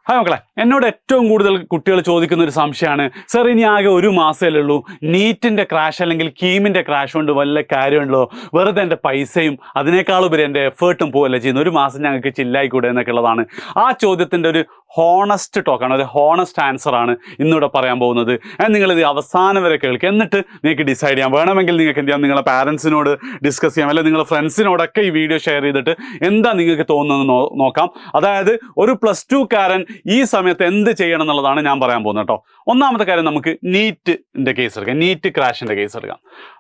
Hi മക്കളെ, എന്നോട് ഏറ്റവും കൂടുതൽ കുട്ടികൾ ചോദിക്കുന്ന ഒരു സംശയമാണ്, സർ ഇനി ആകെ ഒരു മാസമല്ലേ ഉള്ളൂ, നീറ്റിൻ്റെ ക്രാഷ് അല്ലെങ്കിൽ കീമിൻ്റെ ക്രാഷ് കൊണ്ട് വല്ല കാര്യമുണ്ടല്ലോ, വെറുതെ എൻ്റെ പൈസയും അതിനേക്കാളുപരി എൻ്റെ എഫേർട്ടും പോവല്ലേ ചെയ്യുന്നത്, ഒരു മാസം ഞങ്ങൾക്ക് ചില്ലായിക്കൂടെ എന്നൊക്കെ ഉള്ളതാണ്. ആ ചോദ്യത്തിൻ്റെ ഒരു ഹോണസ്റ്റ് ടോക്കാണ്, ഒരു ഹോണസ്റ്റ് ആൻസറാണ് ഇന്നിവിടെ പറയാൻ പോകുന്നത്. നിങ്ങളിത് അവസാനം വരെ കേൾക്കുക, എന്നിട്ട് നിങ്ങൾക്ക് ഡിസൈഡ് ചെയ്യാം. വേണമെങ്കിൽ നിങ്ങൾക്ക് എന്ത് ചെയ്യാം, നിങ്ങളെ പാരൻസിനോട് ഡിസ്കസ് ചെയ്യാം, അല്ലെങ്കിൽ നിങ്ങളുടെ ഫ്രണ്ട്സിനോടൊക്കെ ഈ വീഡിയോ ഷെയർ ചെയ്തിട്ട് എന്താ നിങ്ങൾക്ക് തോന്നുന്നത് നോക്കാം. അതായത് ഒരു +2 കാരൻ ഈ സമയത്ത് എന്ത് ചെയ്യണം എന്നുള്ളതാണ് ഞാൻ പറയാൻ പോകുന്നത് കേട്ടോ. ഒന്നാമത്തെ കാര്യം, നമുക്ക് നീറ്റിൻ്റെ കേസ് എടുക്കാം, നീറ്റ് ക്രാഷിൻ്റെ കേസ് എടുക്കാം.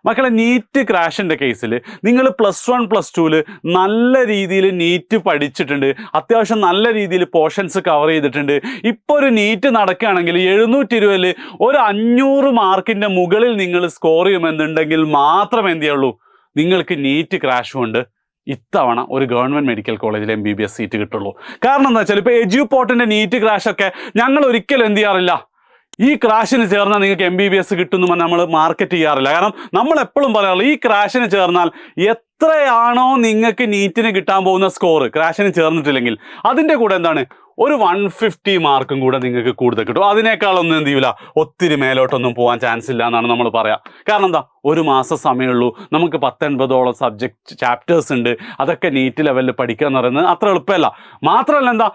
മക്കളെ, നീറ്റ് ക്രാഷിൻ്റെ കേസിൽ നിങ്ങൾ +1 +2 നല്ല രീതിയിൽ നീറ്റ് പഠിച്ചിട്ടുണ്ട്, അത്യാവശ്യം നല്ല രീതിയിൽ പോർഷൻസ് കവർ ചെയ്തിട്ടുണ്ട്. ഇപ്പോൾ ഒരു നീറ്റ് നടക്കുകയാണെങ്കിൽ 720 ഒരു 500 മാർക്കിൻ്റെ മുകളിൽ നിങ്ങൾ സ്കോർ ചെയ്യുമെന്നുണ്ടെങ്കിൽ മാത്രമേ എന്ത് ചെയ്യുള്ളൂ, നിങ്ങൾക്ക് നീറ്റ് ക്രാഷ് കൊണ്ട് ഇത്തവണ ഒരു ഗവൺമെൻറ് മെഡിക്കൽ കോളേജിൽ MBBS സീറ്റ് കിട്ടുള്ളൂ. കാരണം എന്താ വെച്ചാൽ, ഇപ്പോൾ എജ്യൂപോർട്ടിൻ്റെ നീറ്റ് ക്രാഷൊക്കെ ഞങ്ങൾ ഒരിക്കലും എന്ത് ചെയ്യാറില്ല, ഈ ക്രാഷിന് ചേർന്നാൽ നിങ്ങൾക്ക് MBBS കിട്ടുന്നു നമ്മൾ മാർക്കറ്റ് ചെയ്യാറില്ല. കാരണം നമ്മൾ എപ്പോഴും പറയാറില്ല, ഈ ക്രാഷിന് ചേർന്നാൽ എത്രയാണോ നിങ്ങൾക്ക് നീറ്റിന് കിട്ടാൻ പോകുന്ന സ്കോർ ക്രാഷിന് ചേർന്നിട്ടില്ലെങ്കിൽ അതിൻ്റെ കൂടെ എന്താണ്, ഒരു 150 മാർക്കും കൂടെ നിങ്ങൾക്ക് കൂടുതൽ കിട്ടും. അതിനേക്കാളൊന്നും എന്ത് ചെയ്യില്ല, ഒത്തിരി മേലോട്ടൊന്നും പോകാൻ ചാൻസ് ഇല്ല എന്നാണ് നമ്മൾ പറയാം. കാരണം എന്താ, ഒരു മാസം സമയമുള്ളൂ, നമുക്ക് 19-ഓളം സബ്ജക്റ്റ് ചാപ്റ്റേഴ്സ് ഉണ്ട്, അതൊക്കെ നീറ്റ് ലെവലിൽ പഠിക്കുക എന്ന് പറയുന്നത് അത്ര എളുപ്പമല്ല. മാത്രമല്ല എന്താ,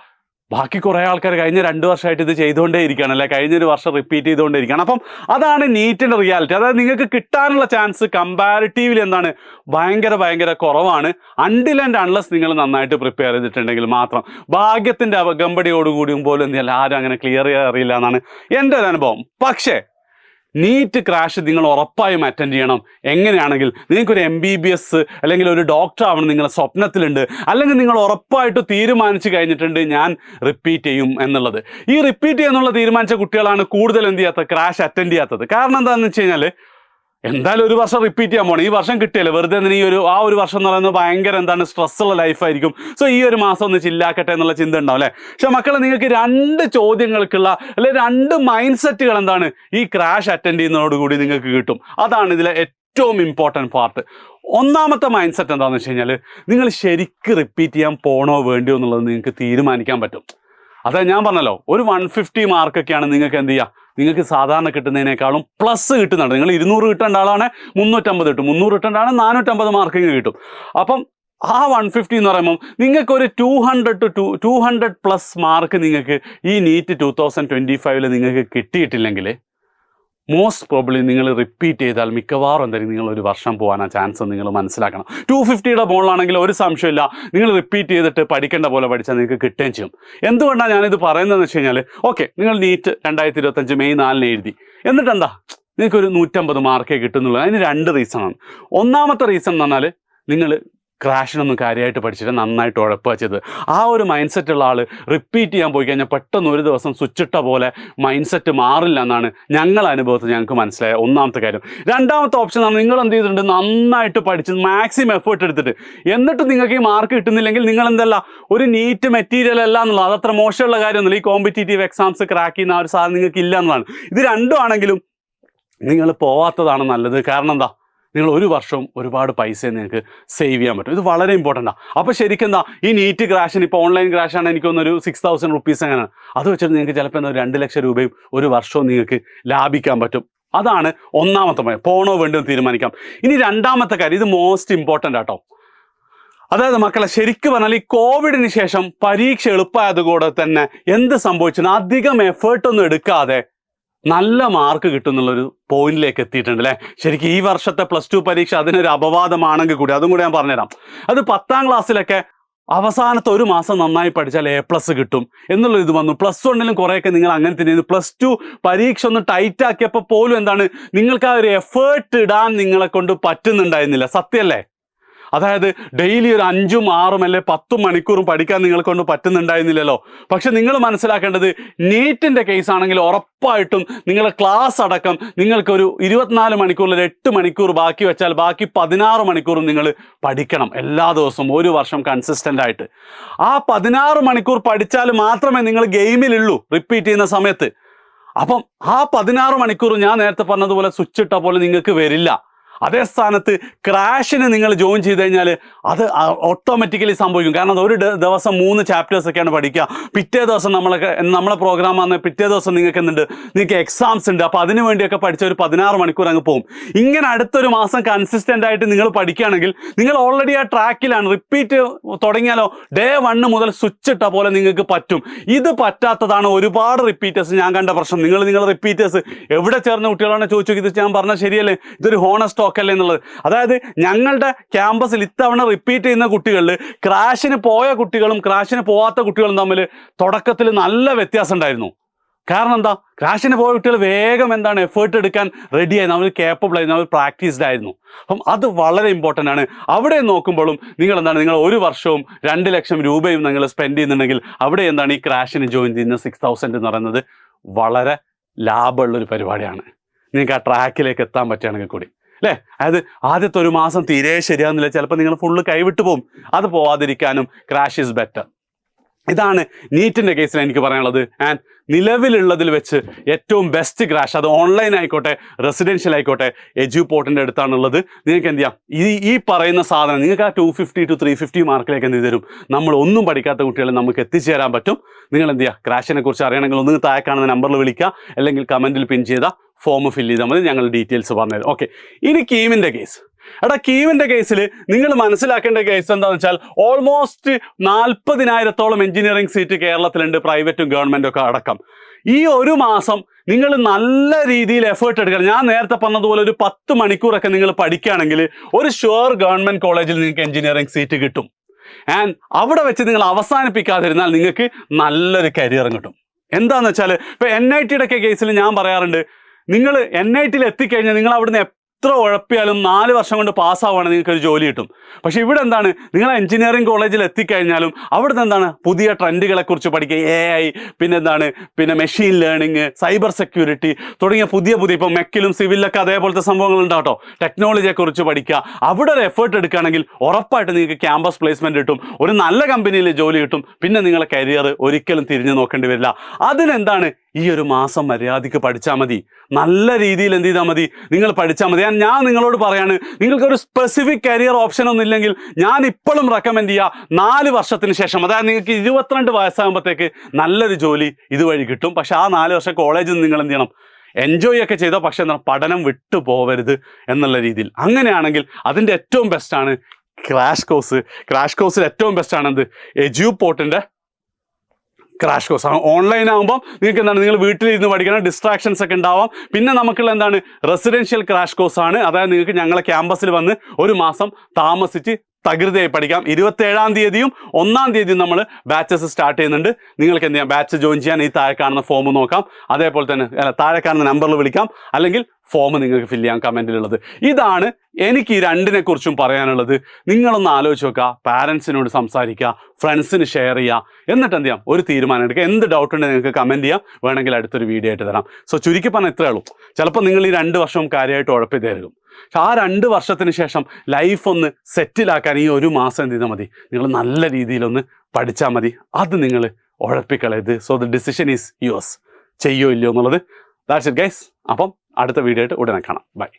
ബാക്കി കുറേ ആൾക്കാർ കഴിഞ്ഞ 2 വർഷമായിട്ട് ഇത് ചെയ്തുകൊണ്ടേ ഇരിക്കുകയാണ്, അല്ലെ കഴിഞ്ഞൊരു വർഷം റിപ്പീറ്റ് ചെയ്തുകൊണ്ടേ ഇരിക്കുകയാണ്. അപ്പം അതാണ് നീറ്റിൻ്റെ റിയാലിറ്റി. അതായത് നിങ്ങൾക്ക് കിട്ടാനുള്ള ചാൻസ് കമ്പാരിറ്റീവ്ലി എന്താണ്, ഭയങ്കര കുറവാണ്. അൺടിൽ ആൻഡ് അൺലെസ് നിങ്ങൾ നന്നായിട്ട് പ്രിപ്പയർ ചെയ്തിട്ടുണ്ടെങ്കിൽ മാത്രം. ഭാഗ്യത്തിൻ്റെ അകമ്പടിയോടുകൂടിയും പോലും എന്ത് ചെയ്യില്ല, ആരും അങ്ങനെ ക്ലിയർ ചെയ്യാൻ അറിയില്ല എന്നാണ് എൻ്റെ ഒരു അനുഭവം. പക്ഷേ നീറ്റ് ക്രാഷ് നിങ്ങൾ ഉറപ്പായും അറ്റൻഡ് ചെയ്യണം. എങ്ങനെയാണെങ്കിൽ, നിങ്ങൾക്കൊരു MBBS അല്ലെങ്കിൽ ഒരു ഡോക്ടർ ആവണം നിങ്ങളുടെ സ്വപ്നത്തിലുണ്ട്, അല്ലെങ്കിൽ നിങ്ങൾ ഉറപ്പായിട്ട് തീരുമാനിച്ചു കഴിഞ്ഞിട്ടുണ്ട് ഞാൻ റിപ്പീറ്റ് ചെയ്യും എന്നുള്ളത്. ഈ റിപ്പീറ്റ് ചെയ്യുന്നുള്ള തീരുമാനിച്ച കുട്ടികളാണ് കൂടുതൽ എന്ത് ചെയ്യാത്തത്, ക്രാഷ് അറ്റൻഡ് ചെയ്യാത്തത്. കാരണം എന്താണെന്ന് വെച്ച് കഴിഞ്ഞാൽ, എന്തായാലും ഒരു വർഷം റിപ്പീറ്റ് ചെയ്യാൻ പോകണം, ഈ വർഷം കിട്ടിയല്ലേ, വെറുതെ എന്തിനാ ആ ഒരു വർഷം എന്ന് പറയുന്നത് ഭയങ്കര എന്താണ് സ്ട്രെസ്സുള്ള ലൈഫായിരിക്കും. സോ ഈ ഒരു മാസം ഒന്ന് ചില്ലാക്കട്ടെ എന്നുള്ള ചിന്ത ഉണ്ടാവും അല്ലേ. പക്ഷെ മക്കളെ, നിങ്ങൾക്ക് 2 ചോദ്യങ്ങൾക്കുള്ള അല്ലെങ്കിൽ 2 മൈൻഡ് സെറ്റുകൾ എന്താണ് ഈ ക്രാഷ് അറ്റൻഡ് ചെയ്യുന്നതോടുകൂടി നിങ്ങൾക്ക് കിട്ടും. അതാണ് ഇതിലെ ഏറ്റവും ഇമ്പോർട്ടൻറ്റ് പാർട്ട്. ഒന്നാമത്തെ മൈൻഡ് സെറ്റ് എന്താണെന്ന് വെച്ച് കഴിഞ്ഞാൽ, നിങ്ങൾ ശരിക്കും റിപ്പീറ്റ് ചെയ്യാൻ പോകണോ വേണ്ടിയോ എന്നുള്ളത് നിങ്ങൾക്ക് തീരുമാനിക്കാൻ പറ്റും. അതായത് ഞാൻ പറഞ്ഞല്ലോ, ഒരു 150 മാർക്കൊക്കെയാണ് നിങ്ങൾക്ക് എന്ത് ചെയ്യുക, നിങ്ങൾക്ക് സാധാരണ കിട്ടുന്നതിനേക്കാളും പ്ലസ് കിട്ടുന്നുണ്ട്. നിങ്ങൾ 200 കിട്ടേണ്ട ആളാണ് 350 കിട്ടും, 300 കിട്ടേണ്ട ആളാണ് 450 മാർക്കിങ് കിട്ടും. അപ്പം ആ 150 എന്ന് പറയുമ്പം നിങ്ങൾക്കൊരു 200+ മാർക്ക് നിങ്ങൾക്ക് ഈ നീറ്റ് 2025 നിങ്ങൾക്ക് കിട്ടിയിട്ടില്ലെങ്കിൽ മോസ്റ്റ് പ്രോബ്ലി നിങ്ങൾ റിപ്പീറ്റ് ചെയ്താൽ മിക്കവാറും എന്തായാലും നിങ്ങൾ ഒരു വർഷം പോകാൻ ചാൻസ് നിങ്ങൾ മനസ്സിലാക്കണം. 250യുടെ മുകളിലാണെങ്കിൽ ഒരു സംശയമില്ല, നിങ്ങൾ റിപ്പീറ്റ് ചെയ്തിട്ട് പഠിക്കേണ്ട പോലെ പഠിച്ചാൽ നിങ്ങൾക്ക് കിട്ടുകയും ചെയ്യും. എന്തുകൊണ്ടാണ് ഞാനിത് പറയുന്നതെന്ന് വെച്ച് കഴിഞ്ഞാൽ, ഓക്കെ, നിങ്ങൾ നീറ്റ് 2025 മെയ് 4 എഴുതി, എന്നിട്ട് എന്താ നിങ്ങൾക്കൊരു 150 മാർക്കേ കിട്ടുന്നുള്ളൂ. അതിന് 2 റീസണാണ്. ഒന്നാമത്തെ റീസൺ എന്ന് പറഞ്ഞാൽ, നിങ്ങൾ ക്രാഷിനൊന്നും കാര്യമായിട്ട് പഠിച്ചിട്ട് നന്നായിട്ട് ഉഴപ്പുക ചെയ്തത്. ആ ഒരു മൈൻഡ് സെറ്റുള്ള ആൾ റിപ്പീറ്റ് ചെയ്യാൻ പോയി കഴിഞ്ഞാൽ പെട്ടെന്ന് ഒരു ദിവസം സ്വിച്ചിട്ട പോലെ മൈൻഡ് സെറ്റ് മാറില്ല എന്നാണ് ഞങ്ങളുടെ അനുഭവത്തിൽ ഞങ്ങൾക്ക് മനസ്സിലായ ഒന്നാമത്തെ കാര്യം. രണ്ടാമത്തെ ഓപ്ഷൻ ആണ്, നിങ്ങൾ എന്ത് ചെയ്തിട്ടുണ്ട്, നന്നായിട്ട് പഠിച്ച് മാക്സിമം എഫേർട്ട് എടുത്തിട്ട് എന്നിട്ട് നിങ്ങൾക്ക് ഈ മാർക്ക് കിട്ടുന്നില്ലെങ്കിൽ നിങ്ങൾ എന്തല്ല, ഒരു നീറ്റ് മെറ്റീരിയൽ അല്ല എന്നുള്ളത്. അതത്ര മോശമുള്ള കാര്യമൊന്നുമില്ല. ഈ കോമ്പറ്റീറ്റീവ് എക്സാംസ് ക്രാക്ക് ചെയ്യുന്ന ആ ഒരു സാധനം നിങ്ങൾക്ക് ഇല്ല എന്നുള്ളതാണ്. ഇത് രണ്ടും ആണെങ്കിലും നിങ്ങൾ പോവാത്തതാണ് നല്ലത്. കാരണം എന്താ, നിങ്ങൾ ഒരു വർഷവും ഒരുപാട് പൈസ നിങ്ങൾക്ക് സേവ് ചെയ്യാൻ പറ്റും. ഇത് വളരെ ഇമ്പോർട്ടൻ്റാണ്. അപ്പോൾ ശരിക്കും എന്താ, ഈ നീറ്റ് ക്രാഷിന് ഇപ്പോൾ ഓൺലൈൻ ക്രാഷാണ് എനിക്കൊന്നൊരു 6000 റുപ്പീസ് അങ്ങനെയാണ്. അത് വെച്ചിട്ട് നിങ്ങൾക്ക് ചിലപ്പോൾ എന്താ 2 ലക്ഷം രൂപയും ഒരു വർഷവും നിങ്ങൾക്ക് ലാഭിക്കാൻ പറ്റും. അതാണ് ഒന്നാമത്തെ പോയിന്റ്, പോണോ വേണ്ടോ തീരുമാനിക്കാം. ഇനി രണ്ടാമത്തെ കാര്യം, ഇത് മോസ്റ്റ് ഇമ്പോർട്ടൻ്റ് ആട്ടോ. അതായത് മക്കളെ, ശരിക്കും പറഞ്ഞാൽ ഈ കോവിഡിന് ശേഷം പരീക്ഷ എളുപ്പമായതുകൂടെ തന്നെ എന്ത് സംഭവിച്ചു, അധികം എഫേർട്ടൊന്നും എടുക്കാതെ നല്ല മാർക്ക് കിട്ടുന്നുള്ളൊരു പോയിന്റിലേക്ക് എത്തിയിട്ടുണ്ട് അല്ലേ. ശരിക്കും ഈ വർഷത്തെ +2 പരീക്ഷ അതിനൊരു അപവാദമാണെങ്കിൽ കൂടി അതും കൂടി ഞാൻ പറഞ്ഞുതരാം. അത് 10ാം ക്ലാസ്സിലൊക്കെ അവസാനത്തെ ഒരു മാസം നന്നായി പഠിച്ചാൽ A+ കിട്ടും എന്നുള്ള ഇത് വന്നു. +1 കുറേയൊക്കെ നിങ്ങൾ അങ്ങനെ തന്നെ. +2 പരീക്ഷ ഒന്ന് ടൈറ്റ് ആക്കിയപ്പോൾ പോലും എന്താണ്, നിങ്ങൾക്ക് ആ ഒരു എഫേർട്ട് ഇടാൻ നിങ്ങളെ കൊണ്ട് പറ്റുന്നുണ്ടായിരുന്നില്ല. സത്യമല്ലേ? അതായത് ഡെയിലി ഒരു 5ഉം 6ഉം അല്ലെ 10 മണിക്കൂറും പഠിക്കാൻ നിങ്ങളെ കൊണ്ട് പറ്റുന്നുണ്ടായിരുന്നില്ലല്ലോ. പക്ഷെ നിങ്ങൾ മനസ്സിലാക്കേണ്ടത്, നീറ്റിൻ്റെ കേസ് ആണെങ്കിൽ ഉറപ്പായിട്ടും നിങ്ങളുടെ ക്ലാസ് അടക്കം നിങ്ങൾക്കൊരു 24 മണിക്കൂറിൽ 8 മണിക്കൂർ ബാക്കി വെച്ചാൽ ബാക്കി 16 മണിക്കൂറും നിങ്ങൾ പഠിക്കണം എല്ലാ ദിവസവും, ഒരു വർഷം കൺസിസ്റ്റൻ്റ് ആയിട്ട്. ആ 16 മണിക്കൂർ പഠിച്ചാൽ മാത്രമേ നിങ്ങൾ ഗെയിമിലുള്ളൂ റിപ്പീറ്റ് ചെയ്യുന്ന സമയത്ത്. അപ്പം ആ 16 മണിക്കൂർ ഞാൻ നേരത്തെ പറഞ്ഞതുപോലെ സ്വിച്ച് ഇട്ട പോലെ നിങ്ങൾക്ക് വരില്ല. അതേ സ്ഥാനത്ത് ക്രാഷിന് നിങ്ങൾ ജോയിൻ ചെയ്ത് കഴിഞ്ഞാൽ അത് ഓട്ടോമാറ്റിക്കലി സംഭവിക്കും. കാരണം ഒരു ദിവസം 3 ചാപ്റ്റേഴ്സ് ഒക്കെയാണ് പഠിക്കുക. പിറ്റേ ദിവസം നമ്മളെ പ്രോഗ്രാം വന്ന് പിറ്റേ ദിവസം നിങ്ങൾക്ക് എക്സാംസ് ഉണ്ട്. അപ്പോൾ അതിന് വേണ്ടിയൊക്കെ പഠിച്ച ഒരു 16 മണിക്കൂർ അങ്ങ് പോകും. ഇങ്ങനെ അടുത്തൊരു മാസം കൺസിസ്റ്റൻ്റ് ആയിട്ട് നിങ്ങൾ പഠിക്കുകയാണെങ്കിൽ നിങ്ങൾ ഓൾറെഡി ആ ട്രാക്കിലാണ്. റിപ്പീറ്റ് തുടങ്ങിയാലോ ഡേ 1 മുതൽ സ്വിച്ച് ഇട്ട പോലെ നിങ്ങൾക്ക് പറ്റും. ഇത് പറ്റാത്തതാണ് ഒരുപാട് റിപ്പീറ്റേഴ്സ് ഞാൻ കണ്ട പ്രശ്നം. നിങ്ങളുടെ റിപ്പീറ്റേഴ്സ് എവിടെ ചേർന്ന കുട്ടികളാണ് ചോദിച്ചു, ഇത് ഞാൻ പറഞ്ഞാൽ ശരിയല്ലേ, ഇതൊരു ഹോണസ്റ്റ് ടോക്ക് അല്ലേ എന്നുള്ളത്. അതായത് ഞങ്ങളുടെ ക്യാമ്പസിൽ ഇത്തവണ റിപ്പീറ്റ് ചെയ്യുന്ന കുട്ടികളിൽ ക്രാഷിന് പോയ കുട്ടികളും ക്രാഷിന് പോവാത്ത കുട്ടികളും തമ്മിൽ തുടക്കത്തിൽ നല്ല വ്യത്യാസം ഉണ്ടായിരുന്നു. കാരണം എന്താ, ക്രാഷിന് പോയ കുട്ടികൾ വേഗം എഫേർട്ട് എടുക്കാൻ റെഡിയായിരുന്നു, അവർ കേപ്പബിൾ ആയിരുന്നു, അവർ പ്രാക്ടീസ്ഡ് ആയിരുന്നു. അപ്പം അത് വളരെ ഇമ്പോർട്ടൻ്റ് ആണ്. അവിടെ നോക്കുമ്പോഴും നിങ്ങൾ 1 വർഷവും 2 ലക്ഷം രൂപയും നിങ്ങൾ സ്പെൻഡ് ചെയ്യുന്നുണ്ടെങ്കിൽ അവിടെ ഈ ക്രാഷിന് ജോയിൻ ചെയ്യുന്ന 6000 എന്ന് പറയുന്നത് വളരെ ലാഭമുള്ളൊരു പരിപാടിയാണ്. നിങ്ങൾക്ക് ആ ട്രാക്കിലേക്ക് എത്താൻ പറ്റുകയാണെങ്കിൽ കൂടി അല്ലേ. അതായത് ആദ്യത്തെ 1 മാസം തീരെ ശരിയാകുന്നില്ല, ചിലപ്പോൾ നിങ്ങൾ ഫുള്ള് കൈവിട്ട് പോകും. അത് പോവാതിരിക്കാനും ക്രാഷ് ഈസ് ബെറ്റർ. ഇതാണ് നീറ്റിൻ്റെ കേസിൽ എനിക്ക് പറയാനുള്ളത്. ആൻഡ് നിലവിലുള്ളതിൽ വെച്ച് ഏറ്റവും ബെസ്റ്റ് ക്രാഷ്, അത് ഓൺലൈൻ ആയിക്കോട്ടെ റെസിഡൻഷ്യൽ ആയിക്കോട്ടെ, എജ്യൂപോർട്ടിൻ്റെ അടുത്താണുള്ളത്. നിങ്ങൾക്ക് എന്ത് ചെയ്യാം, ഈ പറയുന്ന സാധനം നിങ്ങൾക്ക് ആ 250 to 350 മാർക്കിലേക്ക് എന്ത് തരും, നമ്മൾ ഒന്നും പഠിക്കാത്ത കുട്ടികളെ നമുക്ക് എത്തിച്ചേരാൻ പറ്റും. നിങ്ങൾ എന്ത് ചെയ്യുക, ക്രാഷിനെ കുറിച്ച് അറിയണമെങ്കിൽ ഒന്ന് താഴെ കാണുന്ന നമ്പറിൽ വിളിക്കുക, അല്ലെങ്കിൽ കമൻറ്റിൽ പിൻ ചെയ്ത ഫോം ഫില്ല് ചെയ്താൽ മതി, ഞങ്ങൾ ഡീറ്റെയിൽസ് പറഞ്ഞുതരും. ഓക്കെ, ഇനി കീമിൻ്റെ കേസ്. കീമിൻ്റെ കേസിൽ നിങ്ങൾ മനസ്സിലാക്കേണ്ട കേസ് എന്താണെന്ന് വെച്ചാൽ ഓൾമോസ്റ്റ് 40,000-ഓളം എഞ്ചിനീയറിംഗ് സീറ്റ് കേരളത്തിലുണ്ട്, പ്രൈവറ്റും ഗവൺമെൻറ്റും ഒക്കെ അടക്കം. ഈ 1 മാസം നിങ്ങൾ നല്ല രീതിയിൽ എഫേർട്ട് എടുക്കണം. ഞാൻ നേരത്തെ പറഞ്ഞതുപോലെ ഒരു 10 മണിക്കൂറൊക്കെ നിങ്ങൾ പഠിക്കുകയാണെങ്കിൽ ഒരു ഷുവർ ഗവൺമെൻറ് കോളേജിൽ നിങ്ങൾക്ക് എഞ്ചിനീയറിംഗ് സീറ്റ് കിട്ടും. ആൻഡ് അവിടെ വെച്ച് നിങ്ങൾ അവസാനിപ്പിക്കാതിരുന്നാൽ നിങ്ങൾക്ക് നല്ലൊരു കരിയറും കിട്ടും. എന്താണെന്ന് വെച്ചാൽ ഇപ്പോൾ NITയുടെ ഒക്കെ കേസിൽ ഞാൻ പറയാറുണ്ട്, നിങ്ങൾ NITയിൽ എത്തിക്കഴിഞ്ഞാൽ നിങ്ങൾ അവിടുന്ന് എത്ര ഉഴപ്പിയാലും 4 വർഷം കൊണ്ട് പാസ്സാവുകയാണെങ്കിൽ നിങ്ങൾക്ക് ഒരു ജോലി കിട്ടും. പക്ഷേ ഇവിടെ നിങ്ങൾ എഞ്ചിനീയറിംഗ് കോളേജിൽ എത്തിക്കഴിഞ്ഞാലും അവിടുന്ന് പുതിയ ട്രെൻഡുകളെക്കുറിച്ച് പഠിക്കുക, AI, പിന്നെ മെഷീൻ ലേണിംഗ്, സൈബർ സെക്യൂരിറ്റി തുടങ്ങിയ പുതിയ ഇപ്പോൾ മെക്കിലും സിവിലൊക്കെ അതേപോലത്തെ സംഭവങ്ങൾ ഉണ്ടാകട്ടോ, ടെക്നോളജിയെക്കുറിച്ച് പഠിക്കുക. അവിടെ ഒരു എഫേർട്ട് എടുക്കുകയാണെങ്കിൽ ഉറപ്പായിട്ട് നിങ്ങൾക്ക് ക്യാമ്പസ് പ്ലേസ്മെൻറ്റ് കിട്ടും, ഒരു നല്ല കമ്പനിയിൽ ജോലി കിട്ടും. പിന്നെ നിങ്ങളെ കരിയർ ഒരിക്കലും തിരിഞ്ഞു നോക്കേണ്ടി വരില്ല. ഈ 1 മാസം മര്യാദയ്ക്ക് പഠിച്ചാൽ മതി, നല്ല രീതിയിൽ എന്ത് ചെയ്താൽ മതി, നിങ്ങൾ പഠിച്ചാൽ മതി. ഞാൻ നിങ്ങളോട് പറയാണ്, നിങ്ങൾക്കൊരു സ്പെസിഫിക് കരിയർ ഓപ്ഷൻ ഒന്നും ഇല്ലെങ്കിൽ ഞാൻ ഇപ്പോഴും റെക്കമെൻഡ് ചെയ്യുക 4 വർഷത്തിന് ശേഷം, അതായത് നിങ്ങൾക്ക് 22 വയസ്സാകുമ്പോഴത്തേക്ക് നല്ലൊരു ജോലി ഇതുവഴി കിട്ടും. പക്ഷേ ആ 4 വർഷം കോളേജിൽ നിന്ന് നിങ്ങൾ എന്ത് ചെയ്യണം, എൻജോയ് ഒക്കെ ചെയ്തോ, പക്ഷേ പഠനം വിട്ടു പോകരുത് എന്നുള്ള രീതിയിൽ. അങ്ങനെയാണെങ്കിൽ അതിൻ്റെ ഏറ്റവും ബെസ്റ്റാണ് ക്രാഷ് കോഴ്സ്. ക്രാഷ് കോഴ്സിൽ ഏറ്റവും ബെസ്റ്റാണ് എജ്യൂപോർട്ടിൻ്റെ ക്രാഷ് കോഴ്സ്. ഓൺലൈൻ ആകുമ്പോൾ നിങ്ങൾക്ക് നിങ്ങൾ വീട്ടിലിരുന്ന് പഠിക്കണം, ഡിസ്ട്രാക്ഷൻസ് ഒക്കെ ഉണ്ടാവാം. പിന്നെ നമുക്കുള്ള റെസിഡൻഷ്യൽ ക്രാഷ് കോഴ്സാണ്. അതായത് നിങ്ങൾക്ക് ഞങ്ങളെ ക്യാമ്പസിൽ വന്ന് 1 മാസം താമസിച്ച് തകൃതിയായി പഠിക്കാം. 27-ാം തീയതിയും 1-ാം തീയതിയും നമ്മൾ ബാച്ചസ് സ്റ്റാർട്ട് ചെയ്യുന്നുണ്ട്. നിങ്ങൾക്ക് എന്ത് ചെയ്യാം, ബാച്ച് ജോയിൻ ചെയ്യാൻ ഈ താഴെ കാണുന്ന ഫോം നോക്കാം, അതേപോലെ തന്നെ താഴെ കാണുന്ന നമ്പറിൽ വിളിക്കാം, അല്ലെങ്കിൽ ഫോം നിങ്ങൾക്ക് ഫില്ല് ചെയ്യാം കമൻറ്റിലുള്ളത്. ഇതാണ് എനിക്ക് ഈ 2നെ കുറിച്ചും പറയാനുള്ളത്. നിങ്ങളൊന്ന് ആലോചിച്ച് നോക്കുക, പാരൻസിനോട് സംസാരിക്കുക, ഫ്രണ്ട്സിന് ഷെയർ ചെയ്യുക, എന്നിട്ട് എന്ത് ചെയ്യാം, ഒരു തീരുമാനം എടുക്കുക. എന്ത് ഡൗട്ട് ഉണ്ടെങ്കിൽ നിങ്ങൾക്ക് കമൻറ്റ് ചെയ്യാം, വേണമെങ്കിൽ അടുത്തൊരു വീഡിയോ ആയിട്ട് തരാം. സോ ചുരുക്കി പറഞ്ഞാൽ ഇത്രയേ ഉള്ളൂ. ചിലപ്പോൾ നിങ്ങൾ ഈ 2 വർഷവും കാര്യമായിട്ട് ഉഴപ്പിത്തരും. പക്ഷെ ആ 2 വർഷത്തിന് ശേഷം ലൈഫ് ഒന്ന് സെറ്റിലാക്കാൻ ഈ 1 മാസം എന്ത് ചെയ്താൽ മതി, നിങ്ങൾ നല്ല രീതിയിലൊന്ന് പഠിച്ചാൽ മതി. അത് നിങ്ങൾ ഉഴപ്പിക്കളയത്. So the decision is yours, ചെയ്യോ ഇല്ലയോ എന്നുള്ളത്. That's it guys. അപ്പം അടുത്ത വീഡിയോ ആയിട്ട് ഉടനെ കാണാം. ബൈ.